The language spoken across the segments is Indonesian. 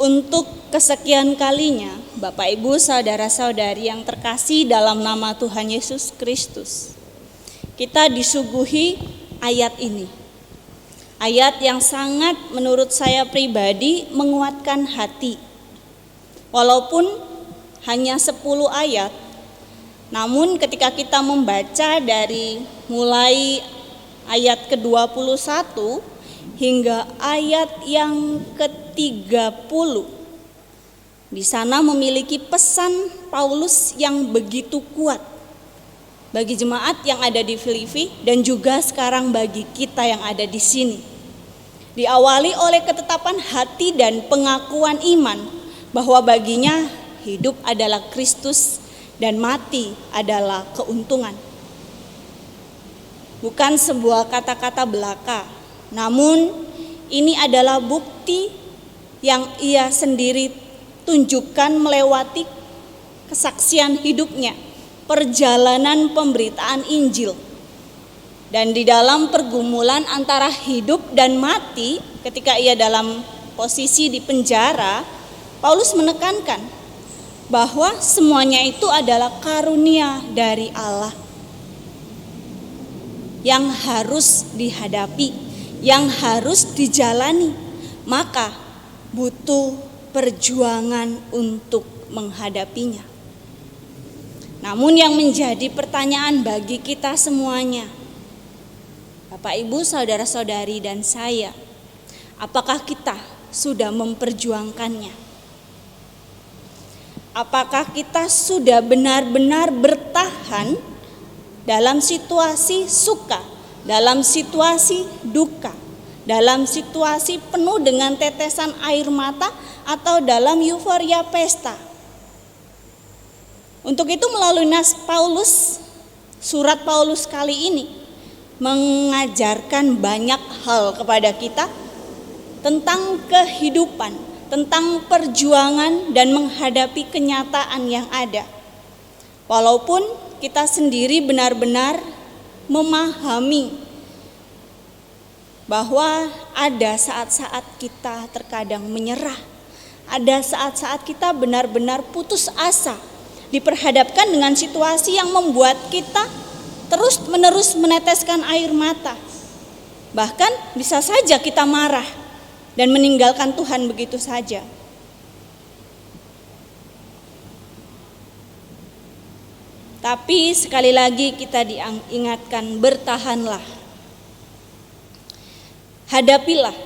Untuk kesekian kalinya, Bapak Ibu saudara-saudari yang terkasih dalam nama Tuhan Yesus Kristus, kita disuguhi ayat ini. Ayat yang sangat menurut saya pribadi menguatkan hati. Walaupun hanya 10 ayat, namun ketika kita membaca dari mulai ayat ke-21 hingga ayat yang ke-30, di sana memiliki pesan Paulus yang begitu kuat bagi jemaat yang ada di Filipi dan juga sekarang bagi kita yang ada di sini. Diawali oleh ketetapan hati dan pengakuan iman bahwa baginya hidup adalah Kristus dan mati adalah keuntungan. Bukan sebuah kata-kata belaka, namun ini adalah bukti yang ia sendiri tunjukkan melewati kesaksian hidupnya, perjalanan pemberitaan Injil. Dan di dalam pergumulan antara hidup dan mati, ketika ia dalam posisi di penjara, Paulus menekankan bahwa semuanya itu adalah karunia dari Allah yang harus dihadapi, yang harus dijalani, maka butuh perjuangan untuk menghadapinya. Namun yang menjadi pertanyaan bagi kita semuanya, Bapak Ibu saudara-saudari dan saya, apakah kita sudah memperjuangkannya? Apakah kita sudah benar-benar bertahan dalam situasi suka, dalam situasi duka, dalam situasi penuh dengan tetesan air mata, atau dalam euforia pesta? Untuk itu melalui surat Paulus kali ini mengajarkan banyak hal kepada kita tentang kehidupan, tentang perjuangan dan menghadapi kenyataan yang ada. Walaupun kita sendiri benar-benar memahami bahwa ada saat-saat kita terkadang menyerah, ada saat-saat kita benar-benar putus asa, diperhadapkan dengan situasi yang membuat kita terus-menerus meneteskan air mata. Bahkan bisa saja kita marah dan meninggalkan Tuhan begitu saja. Tapi sekali lagi kita diingatkan, bertahanlah. Hadapilah.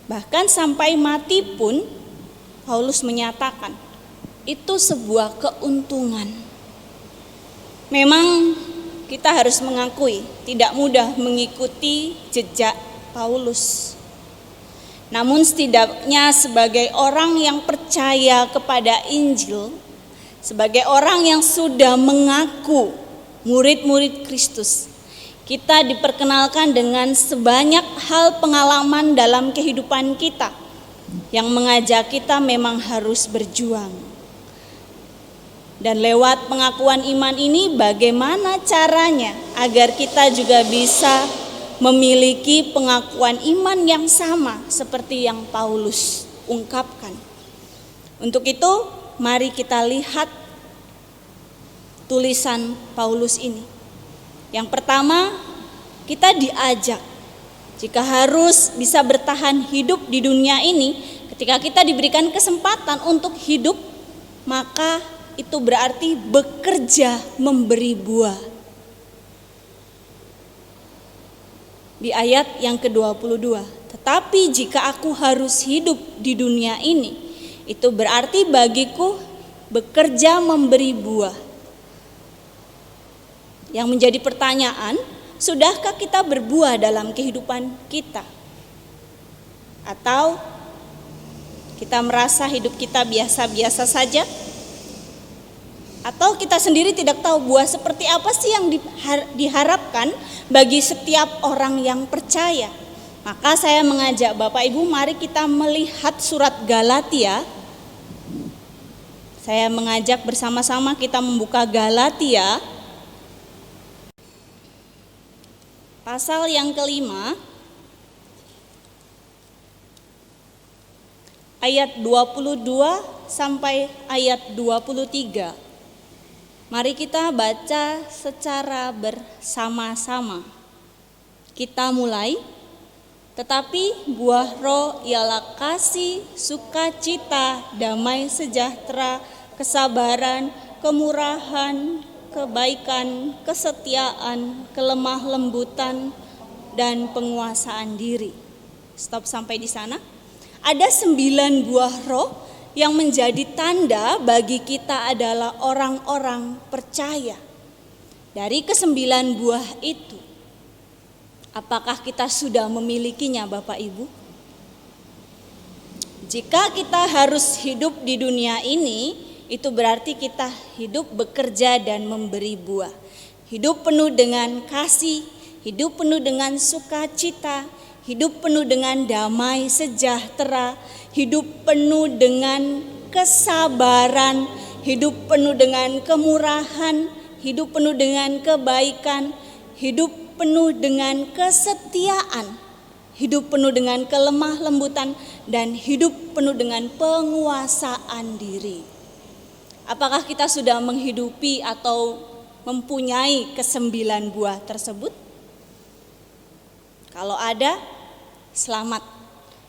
Bahkan sampai mati pun Paulus menyatakan itu sebuah keuntungan. Memang kita harus mengakui tidak mudah mengikuti jejak Paulus. Namun setidaknya sebagai orang yang percaya kepada Injil, sebagai orang yang sudah mengaku murid-murid Kristus, kita diperkenalkan dengan sebanyak hal pengalaman dalam kehidupan kita yang mengajak kita memang harus berjuang. Dan lewat pengakuan iman ini bagaimana caranya agar kita juga bisa memiliki pengakuan iman yang sama seperti yang Paulus ungkapkan. Untuk itu mari kita lihat tulisan Paulus ini. Yang pertama, kita diajak jika harus bisa bertahan hidup di dunia ini, ketika kita diberikan kesempatan untuk hidup, maka itu berarti bekerja memberi buah. Di ayat yang ke-22, tetapi jika aku harus hidup di dunia ini, itu berarti bagiku bekerja memberi buah. Yang menjadi pertanyaan, sudahkah kita berbuah dalam kehidupan kita? Atau kita merasa hidup kita biasa-biasa saja? Atau kita sendiri tidak tahu buah seperti apa sih yang diharapkan bagi setiap orang yang percaya? Maka saya mengajak Bapak Ibu, mari kita melihat surat Galatia. Saya mengajak bersama-sama kita membuka Galatia pasal yang ke-5 ayat 22 sampai ayat 23. Mari kita baca secara bersama-sama. Kita mulai. Tetapi buah roh ialah kasih, sukacita, damai sejahtera, kesabaran, kemurahan, kebaikan, kesetiaan, kelemah lembutan, dan penguasaan diri. Stop sampai di sana. Ada 9 buah roh yang menjadi tanda bagi kita adalah orang-orang percaya. Dari ke-9 buah itu, apakah kita sudah memilikinya, Bapak Ibu? Jika kita harus hidup di dunia ini, itu berarti kita hidup bekerja dan memberi buah. Hidup penuh dengan kasih, hidup penuh dengan sukacita, hidup penuh dengan damai sejahtera, hidup penuh dengan kesabaran, hidup penuh dengan kemurahan, hidup penuh dengan kebaikan, hidup penuh dengan kesetiaan, hidup penuh dengan kelemah lembutan, dan hidup penuh dengan penguasaan diri. Apakah kita sudah menghidupi atau mempunyai ke-9 buah tersebut? Kalau ada, selamat.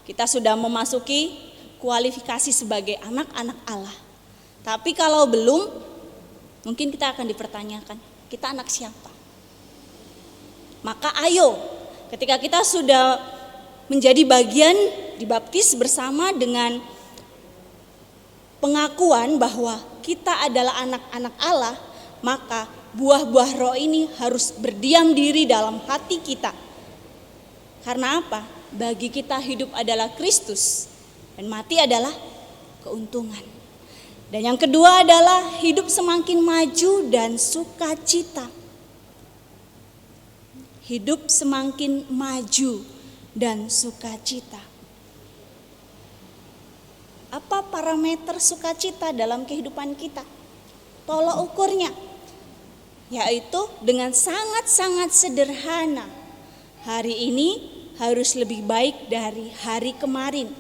Kita sudah memasuki kualifikasi sebagai anak-anak Allah. Tapi kalau belum, mungkin kita akan dipertanyakan, kita anak siapa? Maka ayo, ketika kita sudah menjadi bagian dibaptis bersama dengan pengakuan bahwa kita adalah anak-anak Allah, maka buah-buah roh ini harus berdiam diri dalam hati kita. Karena apa? Bagi kita hidup adalah Kristus dan mati adalah keuntungan. Dan yang kedua adalah hidup semakin maju dan sukacita. Hidup semakin maju dan sukacita. Apa parameter sukacita dalam kehidupan kita? Tolok ukurnya, yaitu dengan sangat-sangat sederhana. Hari ini harus lebih baik dari hari kemarin.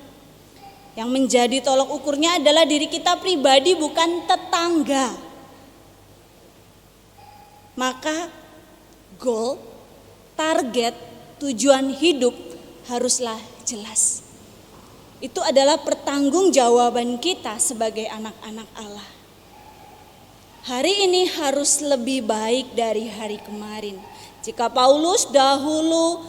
Yang menjadi tolok ukurnya adalah diri kita pribadi, bukan tetangga. Maka goal, target, tujuan hidup haruslah jelas. Itu adalah pertanggungjawaban kita sebagai anak-anak Allah. Hari ini harus lebih baik dari hari kemarin. Jika Paulus dahulu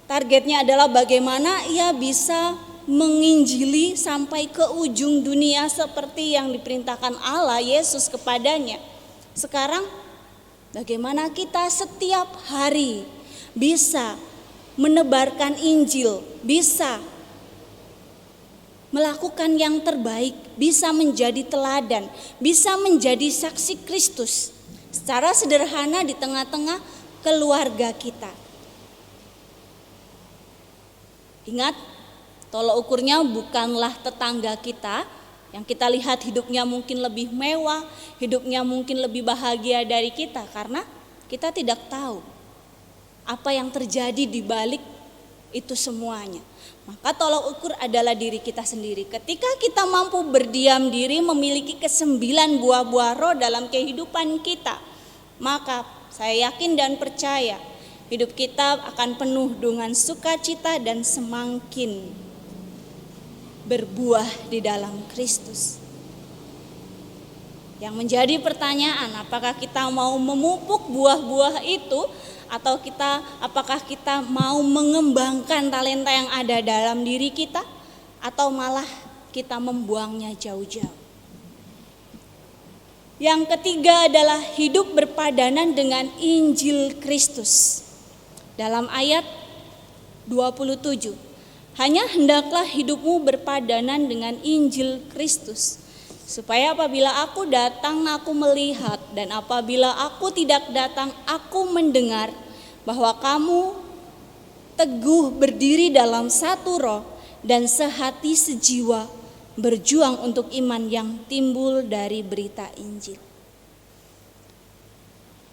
targetnya adalah bagaimana ia bisa menginjili sampai ke ujung dunia seperti yang diperintahkan Allah Yesus kepadanya. Sekarang bagaimana kita setiap hari bisa menebarkan Injil, bisa melakukan yang terbaik, bisa menjadi teladan, bisa menjadi saksi Kristus secara sederhana di tengah-tengah keluarga kita. Ingat, tolok ukurnya bukanlah tetangga kita yang kita lihat hidupnya mungkin lebih mewah, hidupnya mungkin lebih bahagia dari kita, karena kita tidak tahu apa yang terjadi di balik itu semuanya. Maka tolok ukur adalah diri kita sendiri. Ketika kita mampu berdiam diri memiliki ke-9 buah-buah roh dalam kehidupan kita, maka saya yakin dan percaya hidup kita akan penuh dengan sukacita dan semakin berbuah di dalam Kristus. Yang menjadi pertanyaan, apakah kita mau memupuk buah-buah itu, atau apakah kita mau mengembangkan talenta yang ada dalam diri kita, atau malah kita membuangnya jauh-jauh. Yang ketiga adalah hidup berpadanan dengan Injil Kristus. Dalam ayat 27, hanya hendaklah hidupmu berpadanan dengan Injil Kristus, supaya apabila aku datang aku melihat, dan apabila aku tidak datang aku mendengar, bahwa kamu teguh berdiri dalam satu roh dan sehati sejiwa, berjuang untuk iman yang timbul dari berita Injil.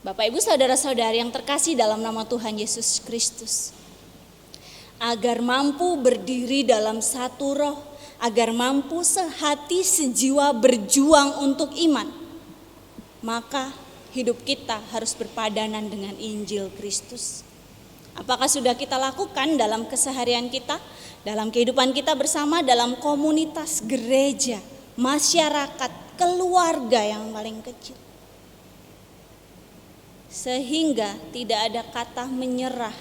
Bapak Ibu saudara-saudari yang terkasih dalam nama Tuhan Yesus Kristus, agar mampu berdiri dalam satu roh, agar mampu sehati sejiwa berjuang untuk iman, maka hidup kita harus berpadanan dengan Injil Kristus. Apakah sudah kita lakukan dalam keseharian kita, dalam kehidupan kita bersama, dalam komunitas gereja, masyarakat, keluarga yang paling kecil? Sehingga tidak ada kata menyerah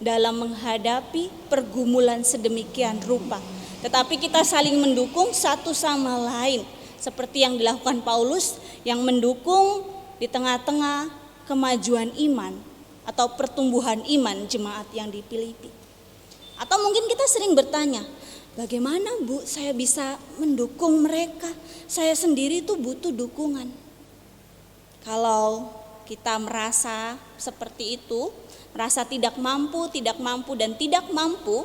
dalam menghadapi pergumulan sedemikian rupa, tetapi kita saling mendukung satu sama lain, seperti yang dilakukan Paulus yang mendukung di tengah-tengah kemajuan iman atau pertumbuhan iman jemaat yang di Filipi. Atau mungkin kita sering bertanya, bagaimana Bu saya bisa mendukung mereka? Saya sendiri tuh butuh dukungan. Kalau kita merasa seperti itu, merasa tidak mampu, dan tidak mampu,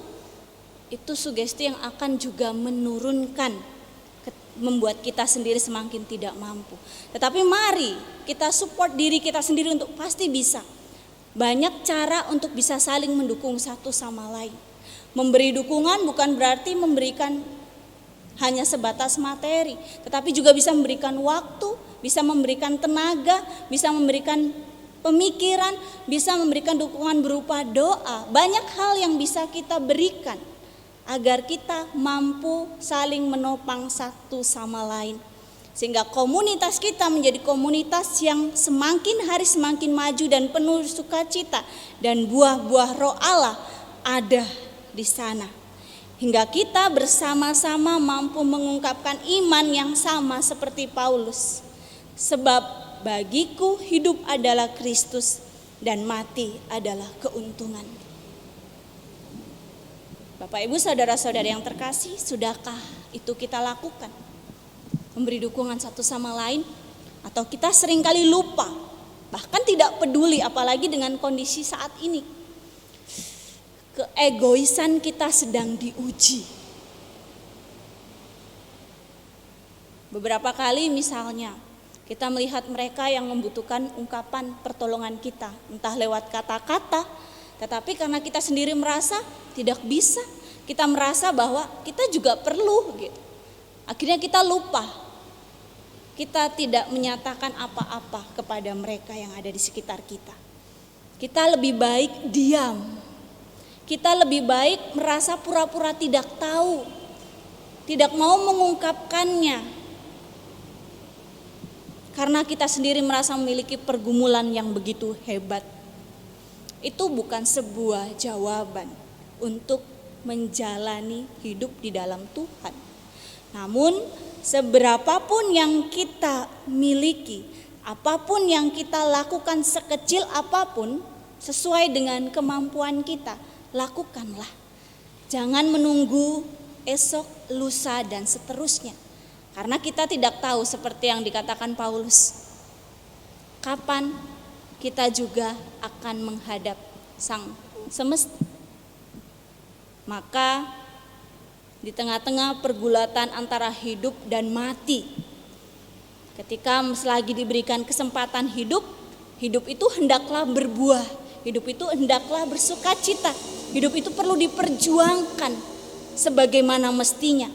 itu sugesti yang akan juga menurunkan, membuat kita sendiri semakin tidak mampu. Tetapi mari kita support diri kita sendiri untuk pasti bisa. Banyak cara untuk bisa saling mendukung satu sama lain. Memberi dukungan bukan berarti memberikan hanya sebatas materi, tetapi juga bisa memberikan waktu, bisa memberikan tenaga, bisa memberikan pemikiran, bisa memberikan dukungan berupa doa. Banyak hal yang bisa kita berikan agar kita mampu saling menopang satu sama lain, sehingga komunitas kita menjadi komunitas yang semakin hari semakin maju dan penuh sukacita, dan buah-buah Roh Allah ada di sana, hingga kita bersama-sama mampu mengungkapkan iman yang sama seperti Paulus. Sebab bagiku hidup adalah Kristus dan mati adalah keuntungan. Bapak Ibu saudara-saudari yang terkasih, sudahkah itu kita lakukan? Memberi dukungan satu sama lain? Atau kita seringkali lupa, bahkan tidak peduli, apalagi dengan kondisi saat ini. Keegoisan kita sedang diuji. Beberapa kali misalnya kita melihat mereka yang membutuhkan ungkapan pertolongan kita, entah lewat kata-kata, tetapi karena kita sendiri merasa tidak bisa, kita merasa bahwa kita juga perlu gitu. Akhirnya kita lupa. Kita tidak menyatakan apa-apa kepada mereka yang ada di sekitar kita. Kita lebih baik diam. Kita lebih baik merasa pura-pura tidak tahu, tidak mau mengungkapkannya, karena kita sendiri merasa memiliki pergumulan yang begitu hebat. Itu bukan sebuah jawaban untuk menjalani hidup di dalam Tuhan. Namun seberapapun yang kita miliki, apapun yang kita lakukan, sekecil apapun, sesuai dengan kemampuan kita, lakukanlah. Jangan menunggu esok, lusa, dan seterusnya. Karena kita tidak tahu, seperti yang dikatakan Paulus, kapan kita juga akan menghadap Sang Semesta. Maka di tengah-tengah pergulatan antara hidup dan mati, ketika selagi diberikan kesempatan hidup, hidup itu hendaklah berbuah, hidup itu hendaklah bersukacita, hidup itu perlu diperjuangkan sebagaimana mestinya.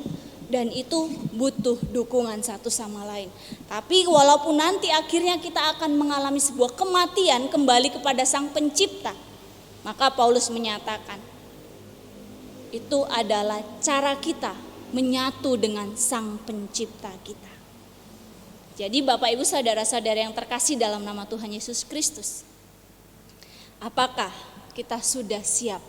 Dan itu butuh dukungan satu sama lain. Tapi walaupun nanti akhirnya kita akan mengalami sebuah kematian kembali kepada Sang Pencipta, maka Paulus menyatakan itu adalah cara kita menyatu dengan Sang Pencipta kita. Jadi Bapak Ibu saudara-saudara yang terkasih dalam nama Tuhan Yesus Kristus, apakah kita sudah siap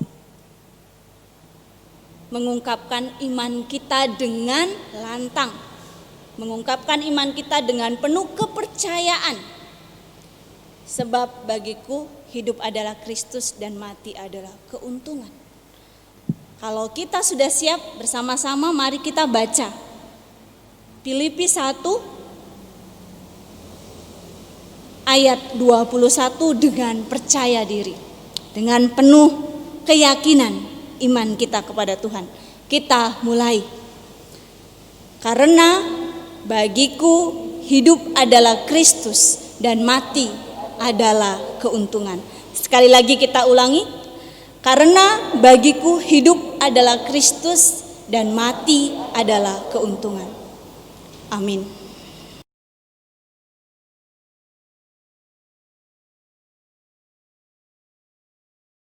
mengungkapkan iman kita dengan lantang, mengungkapkan iman kita dengan penuh kepercayaan? Sebab bagiku hidup adalah Kristus dan mati adalah keuntungan. Kalau kita sudah siap, bersama-sama mari kita baca Filipi 1 ayat 21 dengan percaya diri, dengan penuh keyakinan iman kita kepada Tuhan. Kita mulai. Karena bagiku hidup adalah Kristus dan mati adalah keuntungan. Sekali lagi kita ulangi. Karena bagiku hidup adalah Kristus dan mati adalah keuntungan. Amin.